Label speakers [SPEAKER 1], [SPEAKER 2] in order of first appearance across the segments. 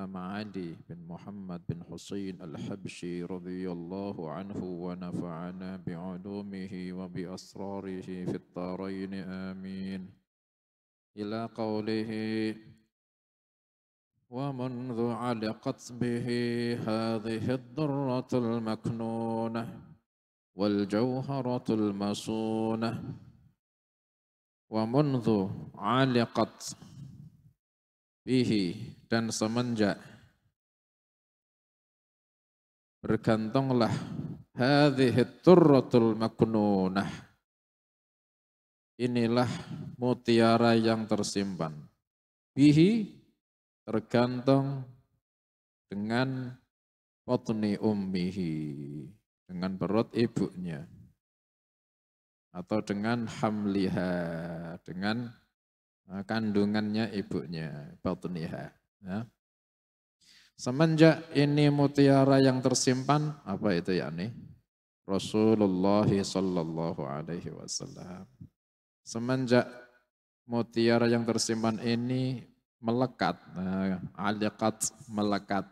[SPEAKER 1] الإمام علي بن محمد بن حسين الحبشي رضي الله عنه ونفعنا بعلومه وبأسراره في الدارين آمين إلى قوله ومنذ علقت به هذه الضرة المكنونة والجوهرة المصونة ومنذ علقت bihi dan semenjak bergantunglah hadhihi turratul maknunah, inilah mutiara yang tersimpan, bihi tergantung dengan potni ummihi, dengan perut ibunya, atau dengan hamliha, dengan kandungannya ibunya, batniha. Ya. Semenjak ini mutiara yang tersimpan, apa itu yakni? Rasulullah sallallahu alaihi wasallam. Semenjak mutiara yang tersimpan ini melekat, aliqat melekat.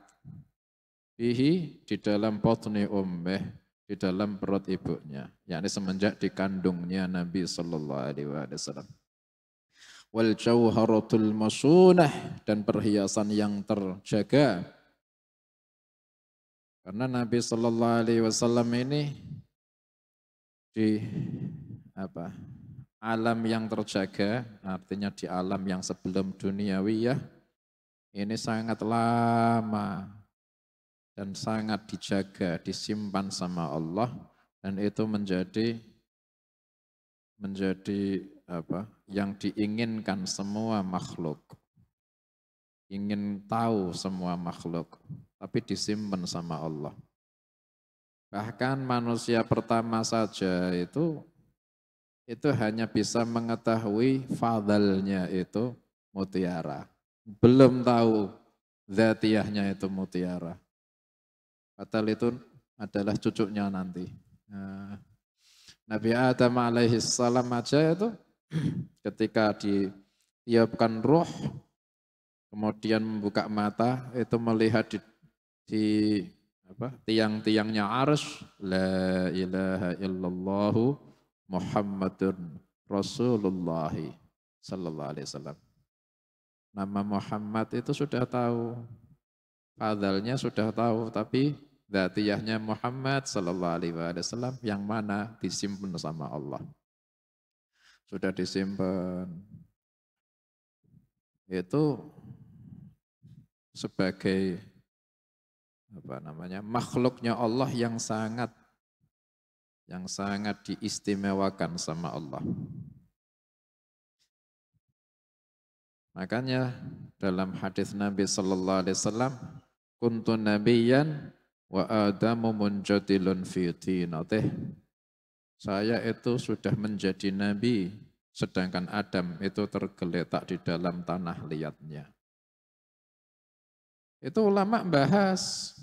[SPEAKER 1] Bihi di dalam batni ummih, di dalam perut ibunya, yakni semenjak dikandungnya Nabi sallallahu alaihi wasallam. Wal jauharatul masunah, dan perhiasan yang terjaga. Karena Nabi sallallahu alaihi wasallam ini di alam yang terjaga, artinya di alam yang sebelum duniawiyah, ini sangat lama dan sangat dijaga, disimpan sama Allah, dan itu menjadi yang diinginkan semua makhluk. Ingin tahu semua makhluk, tapi disimpan sama Allah. Bahkan manusia pertama saja itu hanya bisa mengetahui fadalnya itu mutiara. Belum tahu dzatiyahnya itu mutiara. Padahal itu adalah cucunya nanti. Nabi Adam alaihi salam aja itu ketika ditiupkan ruh, kemudian membuka mata, itu melihat di tiang-tiangnya arsy, la ilaha illallah Muhammadun Rasulullah sallallahu alaihi wasallam. Nama Muhammad itu sudah tahu, fadalnya sudah tahu, tapi dzatiyahnya Muhammad sallallahu alaihi wasallam yang mana disimpan sama Allah. Sudah disimpan. Itu sebagai makhluknya Allah yang sangat diistimewakan sama Allah. Makanya dalam hadis Nabi sallallahu alaihi wasallam, kuntu nabiyyan wa adamu munjadilun fi tinatih. Saya itu sudah menjadi nabi, sedangkan Adam itu tergeletak di dalam tanah liatnya. Itu ulama bahas.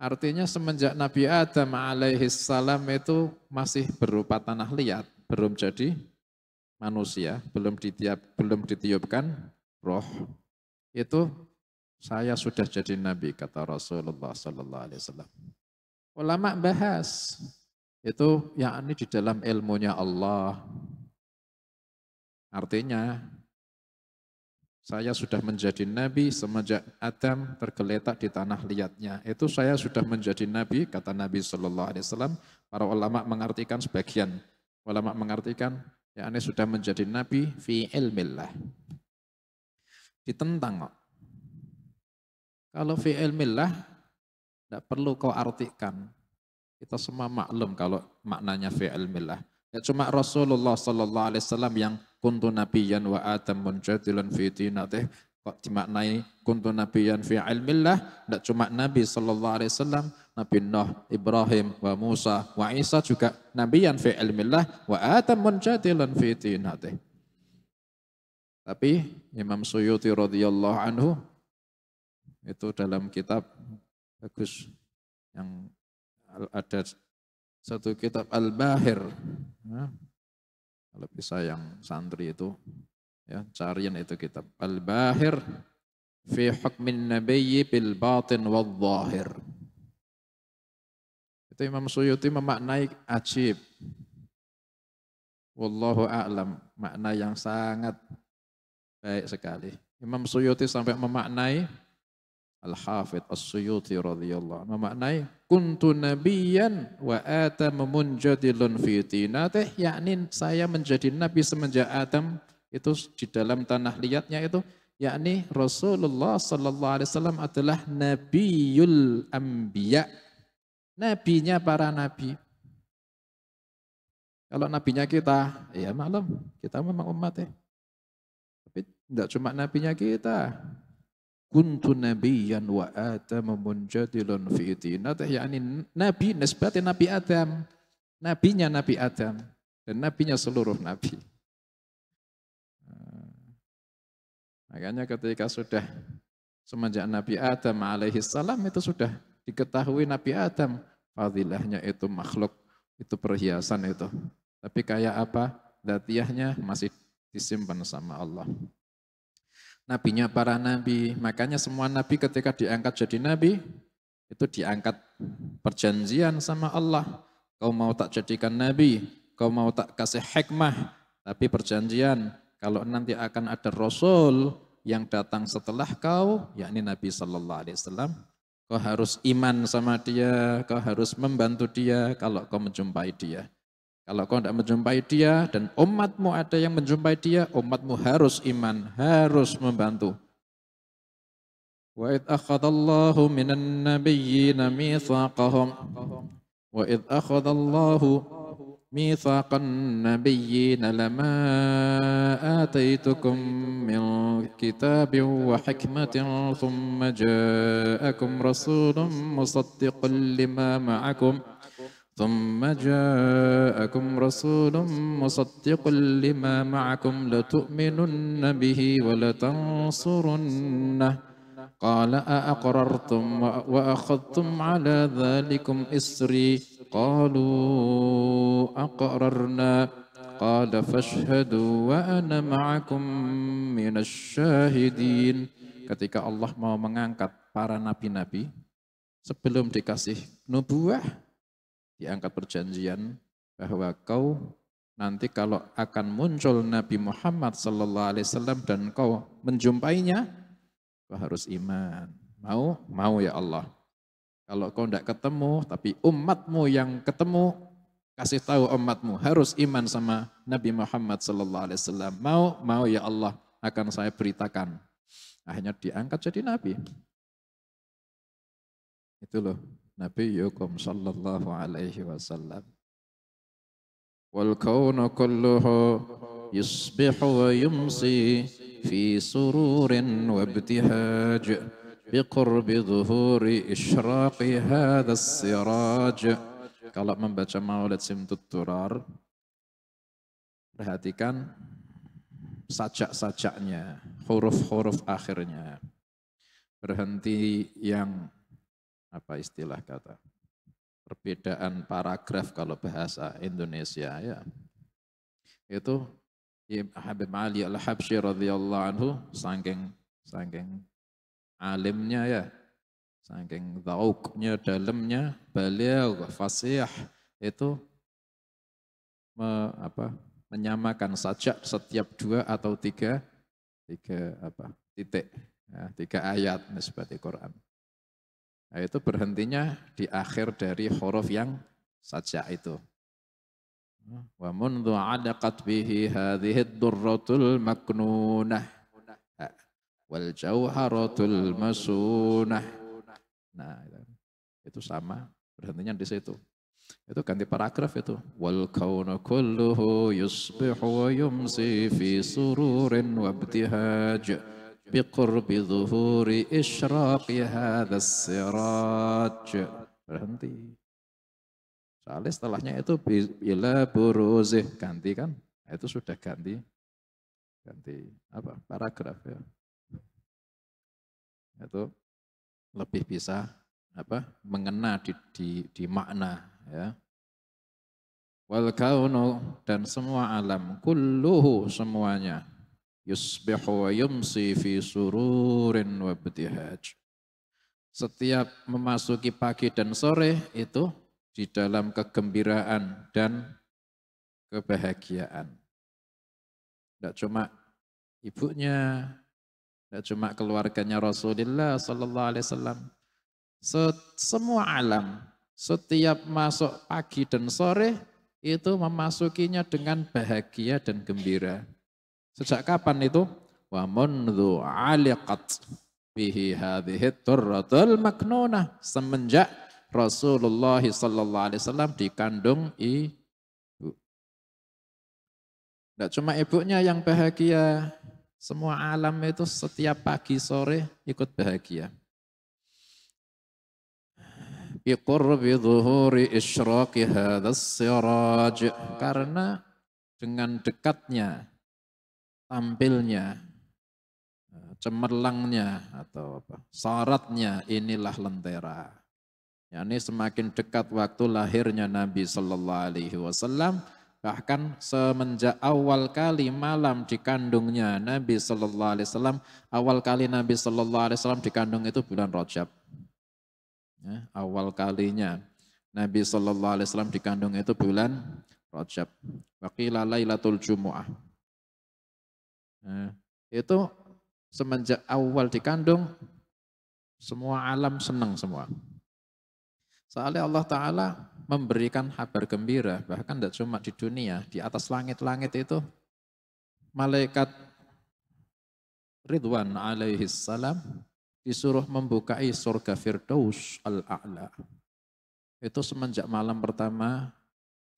[SPEAKER 1] Artinya semenjak Nabi Adam alaihi salam itu masih berupa tanah liat, belum jadi manusia, belum ditiupkan roh. Itu saya sudah jadi nabi, kata Rasulullah sallallahu alaihi wasallam. Ulama bahas itu yakni di dalam ilmunya Allah. Artinya saya sudah menjadi nabi semenjak Adam tergeletak di tanah liatnya. Itu saya sudah menjadi nabi, kata Nabi sallallahu alaihi wasallam. Para ulama mengartikan, sebagian ulama mengartikan yakni sudah menjadi nabi fi ilmillah. Ditentang kok. Kalau fi ilmillah tidak perlu kau artikan. Kita semua maklum kalau maknanya fi ilmillah. Ya cuma Rasulullah sallallahu alaihi wasallam yang kuntu nabiyyan wa Adam munjadilan fi tinatih kok dimaknai kuntu nabiyyan fi ilmillah. Tidak cuma Nabi sallallahu alaihi wasallam, Nabi Nuh, Ibrahim, wa Musa, wa Isa juga nabiyyan fi ilmillah wa Adam munjadilan fi tinatih. Tapi Imam Suyuti radhiyallahu anhu itu dalam kitab bagus yang ada satu kitab Al-Bahir. Nah, kalau bisa yang santri itu ya cariin itu kitab Al-Bahir fi hukmin nabiyyi bil batin wal zahir. Itu Imam Suyuti memaknai ajib. Wallahu a'lam, makna yang sangat baik sekali. Imam Suyuti sampai memaknai Al-Hafidh As-Suyuti radhiyallahu anhu memaknai kuntu nabiyyan wa Adam munjadilun fi tinatih, yakni saya menjadi nabi semenjak Adam itu di dalam tanah liatnya itu, yakni Rasulullah sallallahu alaihi wasallam adalah nabiyul anbiya, nabinya para nabi. Kalau nabinya kita, ya maklum, kita memang umatnya. Tapi tidak cuma nabinya kita. Kuntu nabiyyan wa Adam munjadilun fi tinatih, yakni nabi nisbatnya Nabi Adam. Nabinya Nabi Adam dan nabinya seluruh nabi. Makanya ketika sudah semenjak Nabi Adam alaihi salam itu sudah diketahui Nabi Adam fadilahnya itu makhluk, itu perhiasan itu. Tapi kayak apa? Dzatiyahnya masih disimpan sama Allah. Nabinya para nabi, makanya semua nabi ketika diangkat jadi nabi, itu diangkat perjanjian sama Allah. Kau mau tak jadikan nabi, kau mau tak kasih hikmah, tapi perjanjian kalau nanti akan ada Rasul yang datang setelah kau, yakni Nabi Sallallahu Alaihi Wasallam, kau harus iman sama dia, kau harus membantu dia kalau kau menjumpai dia. Kalau kau tidak menjumpai dia dan umatmu ada yang menjumpai dia, umatmu harus iman, harus membantu. Wa idh akhadallahu minan nabiyyina mitsaqahum wa idh akhadallahu mitsaqan nabiyyina lama ataitukum min kitabin wa hikmatin thumma ja'akum rasulun musaddiqun lima ma'akum ثم جاءكم رسول مصدق لما معكم لتؤمنن به ولتنصرنه قال أأقررتم وأخذتم على ذلكم إسري قالوا أقررنا قال فاشهدوا وأنا معكم من الشاهدين. Ketika Allah mau mengangkat para nabi-nabi sebelum dikasih nubuah, diangkat perjanjian bahwa kau nanti kalau akan muncul Nabi Muhammad sallallahu alaihi wasallam dan kau menjumpainya, kau harus iman. Mau ya Allah. Kalau kau tidak ketemu, tapi umatmu yang ketemu, kasih tahu umatmu harus iman sama Nabi Muhammad sallallahu alaihi wasallam. Mau ya Allah, akan saya beritakan. Akhirnya diangkat jadi nabi. Itu loh. Nabiyukum sallallahu alaihi wasallam. Wal kaunu kulluhu yusbihu wa yumsi fi sururin wa ibtihaj biqurbi dhuhuri isyraqi hadha siraj. Kalau membaca Maulid Simtud Durar, perhatikan sajak-sajaknya, huruf-huruf akhirnya. Berhenti yang apa istilah kata perbedaan paragraf kalau bahasa Indonesia ya, itu Habib Ali Al-Habsyi radhiyallahu anhu saking alimnya ya, saking dhauknya, dalamnya, baligh, fasih, itu menyamakan sajak setiap 2 atau 3 titik ya, 3 ayat nisbati Quran. Nah, itu berhentinya di akhir dari huruf yang sajak itu. Wa mundhu adaqat bihi hadhihi ad-durratul maknunah wal jauharatul masunah. Nah, itu sama, berhentinya di situ. Itu ganti paragraf itu. Wal kaunu kulluhu yusbihu wa yumsi fi sururin wa ibtihaj biqurbi dhuhuri isyraqi hadhas siraj. Berhenti. Soalnya setelahnya itu bila buruzih, ganti kan? Itu sudah ganti apa? Paragraf ya. Itu lebih bisa apa? Mengena di makna ya. Wal kaunu, dan semua alam, kulluhu semuanya, yusbihu wa yumsi fi sururin wa ibtihaj. Setiap memasuki pagi dan sore itu di dalam kegembiraan dan kebahagiaan. Tidak cuma ibunya, tidak cuma keluarganya Rasulullah sallallahu alaihi wasallam. Semua alam, setiap masuk pagi dan sore itu memasukinya dengan bahagia dan gembira. Sejak kapan itu? Wa mundzu aliqat bihi hadhihi turratul maknunah, semenjak Rasulullah sallallahu alaihi wasallam dikandung ibu. Tidak cuma ibunya yang bahagia, semua alam itu setiap pagi sore ikut bahagia. Biqurbi dhuhuri isyraqi hadzal siraj, karena dengan dekatnya tampilnya, cemerlangnya atau apa, syaratnya inilah lentera. Yani semakin dekat waktu lahirnya Nabi sallallahu alaihi wasallam, bahkan semenjak awal kali malam dikandungnya Nabi sallallahu alaihi wasallam, awal kali Nabi sallallahu alaihi wasallam dikandung itu bulan Rajab. Ya, awal kalinya Nabi sallallahu alaihi wasallam dikandung itu bulan Rajab. Waqila Lailatul Jumu'ah. Nah, itu semenjak awal dikandung semua alam senang semua. Soalnya Allah Ta'ala memberikan kabar gembira, bahkan tidak cuma di dunia, di atas langit-langit itu malaikat Ridwan alaihi salam disuruh membukai surga Firdaus al-A'la. Itu semenjak malam pertama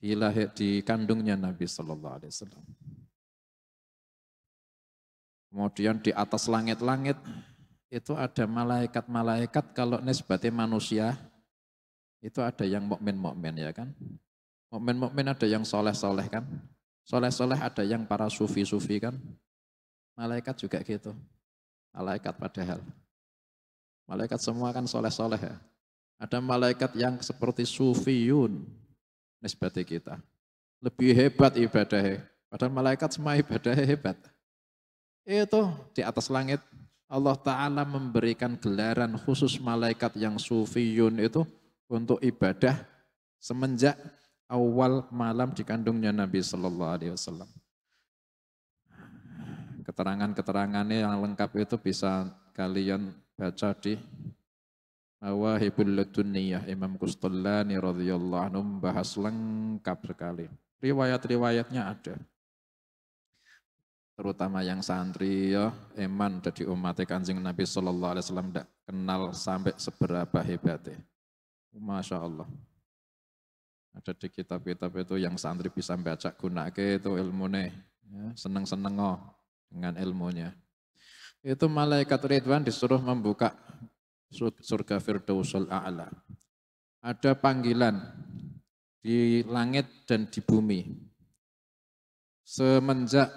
[SPEAKER 1] dikandungnya Nabi sallallahu alaihi wasallam. Kemudian di atas langit-langit itu ada malaikat-malaikat, kalau nisbatnya manusia itu ada yang mukmin-mukmin ya kan. Mukmin-mukmin ada yang soleh-soleh kan. Soleh-soleh ada yang para sufi-sufi kan. Malaikat juga gitu. Malaikat padahal. Malaikat semua kan soleh-soleh ya. Ada malaikat yang seperti sufiyun nisbatnya kita. Lebih hebat ibadahnya. Padahal malaikat semua ibadahnya hebat. Itu di atas langit Allah Ta'ala memberikan gelaran khusus malaikat yang sufiyun itu untuk ibadah semenjak awal malam dikandungnya Nabi Sallallahu Alaihi Wasallam. Keterangan-keterangannya yang lengkap itu bisa kalian baca di Mawahibul Laduniyah Imam Qustallani radhiyallahu anhu, membahas lengkap sekali. Riwayat-riwayatnya ada. Terutama yang santri ya, eman dari umat Kanjeng Nabi sallallahu alaihi wasallam tidak kenal sampai seberapa hebatnya. Masya Allah. Ada di kitab-kitab itu yang santri bisa baca gunake itu ilmunya, ya, seneng-seneng dengan ilmunya. Itu malaikat Ridwan disuruh membuka surga Firdausul A'la. Ada panggilan di langit dan di bumi. Semenjak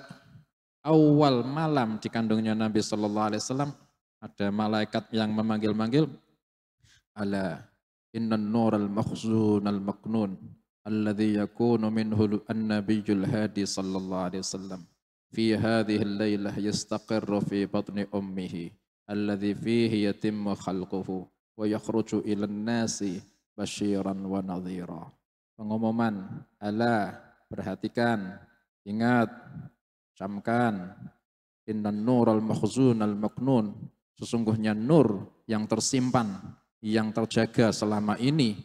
[SPEAKER 1] awal malam dikandungnya Nabi Sallallahu Alaihi Wasallam, ada malaikat yang memanggil-manggil, ala innan nur al-makhzun al-maknun alladhi yakunu minhu an-nabiyyul hadi sallallahu alaihi wasallam fi hadhihi al-lailah yastaqirru fi batni ummihi alladhi fihi yatimmu khalquhu wa yakhruju ila an-nasi basyiran wa nadhira. Pengumuman, ala, perhatikan, ingat, camkan, innan nur al-makhzun al-maknun, sesungguhnya nur yang tersimpan, yang terjaga selama ini,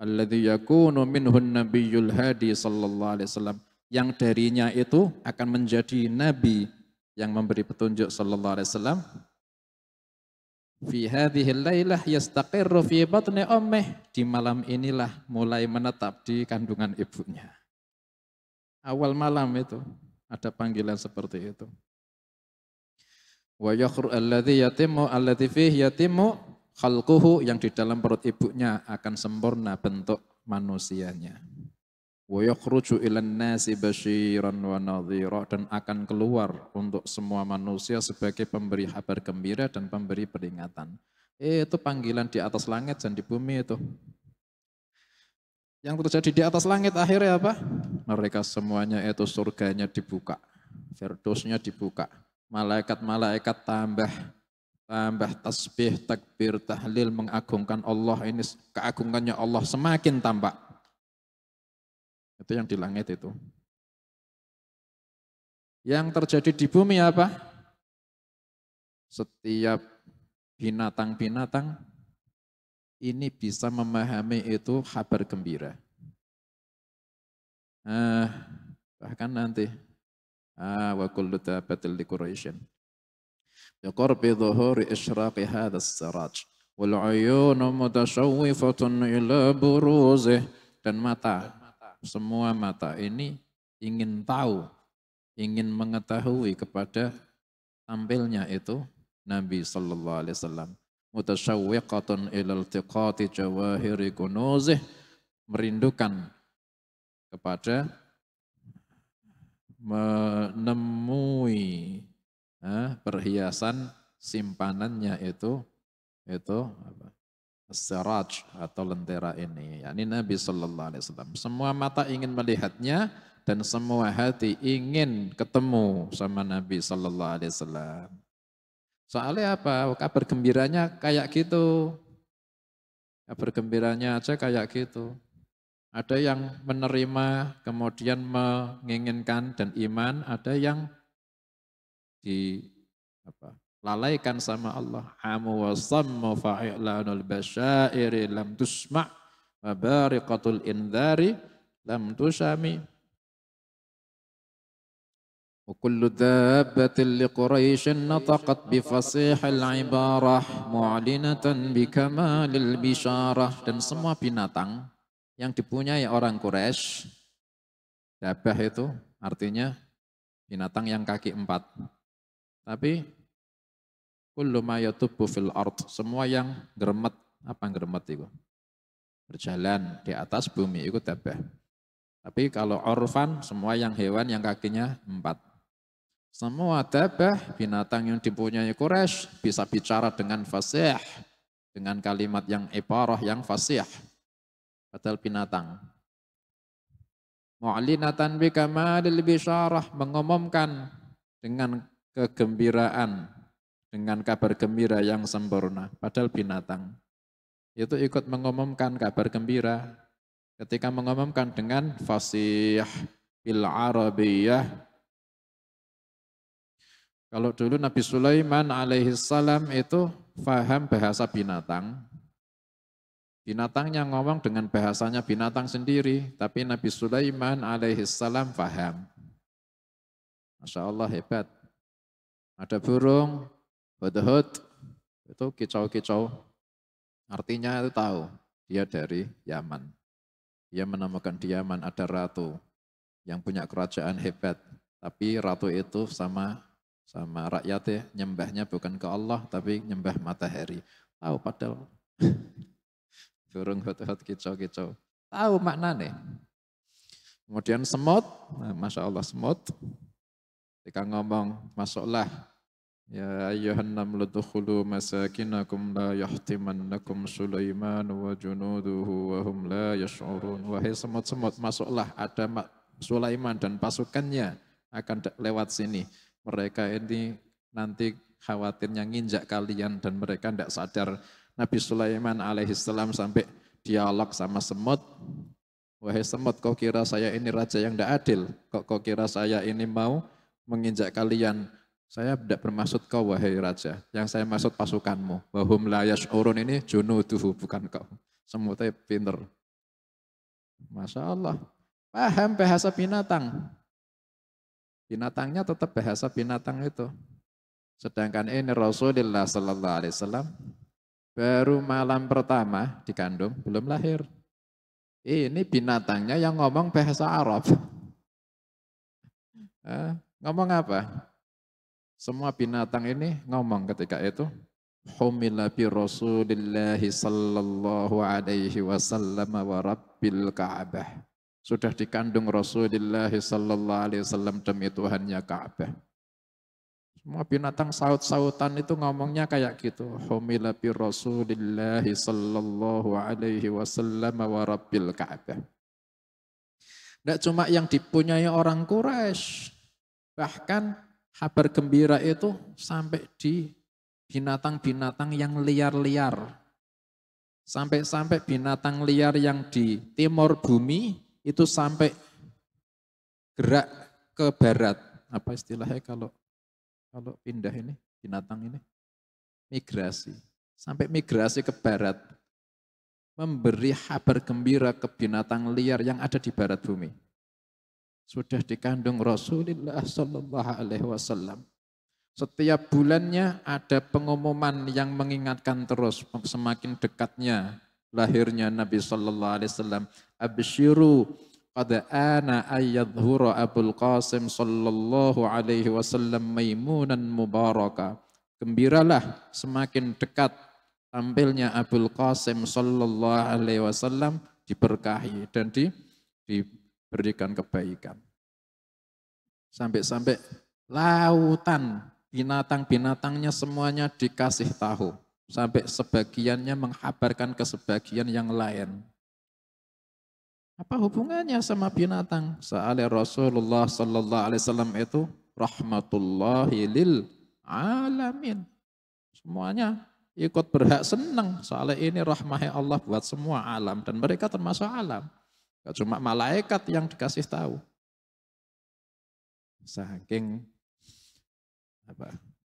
[SPEAKER 1] alladzi yakunu minhun nabiyyul hadi sallallahu alaihi wasallam, yang darinya itu akan menjadi nabi yang memberi petunjuk sallallahu alaihi wasallam, fi hadhihi lailah yastaqirru fi batni ummih, di malam inilah mulai menetap di kandungan ibunya. Awal malam itu ada panggilan seperti itu. Wa yakhru alladzi yatimmu alladzi fihi yatimmu khalquhu, yang di dalam perut ibunya akan sempurna bentuk manusianya. Wa yakhruju ilan nasi basyiran wa nadhira, dan akan keluar untuk semua manusia sebagai pemberi kabar gembira dan pemberi peringatan. Itu panggilan di atas langit dan di bumi itu. Yang terjadi di atas langit akhirnya apa? Mereka semuanya itu surganya dibuka. Firdausnya dibuka. Malaikat-malaikat tambah tasbih, takbir, tahlil, mengagungkan Allah. Ini keagungannya Allah semakin tampak. Itu yang di langit itu. Yang terjadi di bumi apa? Setiap binatang-binatang ini bisa memahami itu kabar gembira. Bahkan nanti wa kullu dabatil li Quraisyin biqurbi dhuhuri isyraqi hadzal siraj wal uyunu mutashawwifatun ila buruzih, dan mata, semua mata ini ingin tahu, ingin mengetahui kepada tampilnya itu Nabi sallallahu alaihi wasallam. Mutasyawwiqatun ila iltiqati jawahiri kunuzih, merindukan kepada menemui perhiasan simpanannya itu apa? As-siraj atau lentera ini. Yani Nabi sallallahu alaihi wasallam. Semua mata ingin melihatnya dan semua hati ingin ketemu sama Nabi sallallahu alaihi wasallam. Soalnya apa? Kabar gembiranya kayak gitu. Kabar gembiranya aja kayak gitu. Ada yang menerima, kemudian menginginkan dan iman, ada yang lalaikan sama Allah. Amu wa sammu fa'i'lanul basyairi lam tusma' wa bariqatul indhari lam tusami. Wa kullu dabbatin li Quraisyin nataqat bi fasihil ibarah mu'linatan bi kamalil bisyarah, dan semua binatang yang dipunyai orang Quraisy, dabah itu artinya binatang yang kaki 4. Tapi kullu ma yatubbu fil ard, semua yang geremet, apa geremet itu? Berjalan di atas bumi itu dabah. Tapi kalau urfan, semua yang hewan yang kakinya 4. Semua dabah, binatang yang dipunyai Quraisy bisa bicara dengan fasih, dengan kalimat yang ibarah, yang fasih. Padahal binatang. Mu'linatan bi kamalil bisyarah, mengumumkan dengan kegembiraan, dengan kabar gembira yang sempurna. Padahal binatang itu ikut mengumumkan kabar gembira ketika mengumumkan dengan fasih bil arabiyah. Kalau dulu Nabi Sulaiman alaihi salam itu faham bahasa binatang. Binatangnya ngomong dengan bahasanya binatang sendiri, tapi Nabi Sulaiman alaihi salam faham. Masya Allah, hebat. Ada burung, hudhud, itu kicau-kicau. Artinya itu tahu, dia dari Yaman. Dia menemukan di Yaman ada ratu yang punya kerajaan hebat. Tapi ratu itu sama rakyatnya, nyembahnya bukan ke Allah, tapi nyembah matahari. Tahu padahal. Burung hut-hut kicau-kicau. Tahu maknanya. Kemudian semut, Masya Allah semut. Ketika ngomong, masuklah. Ya ayyuhan namlu dukhulu masakinakum la yahtimannakum Sulaiman wa junuduhu wa hum la yash'urun. Wahai semut-semut, masuklah, ada Sulaiman dan pasukannya akan lewat sini. Mereka ini nanti khawatirnya nginjak kalian dan mereka tidak sadar. Nabi Sulaiman alaihissalam sampai dialog sama semut. Wahai semut, kau kira saya ini raja yang tidak adil? Kau kira saya ini mau menginjak kalian? Saya tidak bermaksud kau wahai raja. Yang saya maksud pasukanmu. Wahum la yash'urun ini junuduhu, bukan kau. Semutnya pinter. Masya Allah. Paham bahasa binatang. Binatangnya tetap bahasa binatang itu. Sedangkan ini Rasulullah Sallallahu Alaihi Wasallam baru malam pertama dikandung, belum lahir. Ini binatangnya yang ngomong bahasa Arab. Ngomong apa? Semua binatang ini ngomong ketika itu. Humila bi Rasulillahi sallallahu alaihi wasallam wa rabbil Ka'bah. Sudah dikandung Rasulullah sallallahu alaihi wasallam demi Tuhannya Ka'bah. Semua binatang saut-sautan itu ngomongnya kayak gitu. Humila bi Rasulillah sallallahu alaihi wasallam wa rabbil Ka'bah. Tidak cuma yang dipunyai orang Quraisy. Bahkan kabar gembira itu sampai di binatang-binatang yang liar-liar. Sampai-sampai binatang liar yang di timur bumi itu sampai gerak ke barat. Apa istilahnya kalau pindah ini, binatang ini? Migrasi. Sampai migrasi ke barat. Memberi kabar gembira ke binatang liar yang ada di barat bumi. Sudah dikandung Rasulullah Sallallahu Alaihi Wasallam. Setiap bulannya ada pengumuman yang mengingatkan terus semakin dekatnya lahirnya Nabi Sallallahu Alaihi Wasallam. Abshiru qad ana ayyadhura Abul Qasim Sallallahu Alaihi Wasallam maimunan mubaraka. Gembiralah semakin dekat tampilnya Abul Qasim Sallallahu Alaihi Wasallam diberkahi dan diberikan kebaikan. Sampai-sampai lautan binatang-binatangnya semuanya dikasih tahu. Sampai sebagiannya menghabarkan ke sebagian yang lain. Apa hubungannya sama binatang? Soalnya Rasulullah Sallallahu Alaihi Wasallam itu rahmatullahi lil alamin. Semuanya ikut berhak senang. Soalnya ini rahmahnya Allah buat semua alam. Dan mereka termasuk alam. Gak cuma malaikat yang dikasih tahu. Saking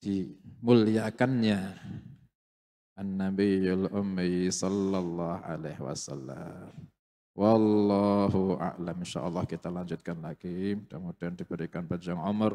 [SPEAKER 1] dimuliakannya An-Nabiyul Ummi Sallallahu Alaihi Wasallam. Wallahu a'lam. Insyaallah kita lanjutkan lagi. Mudah-mudahan diberikan panjang umur.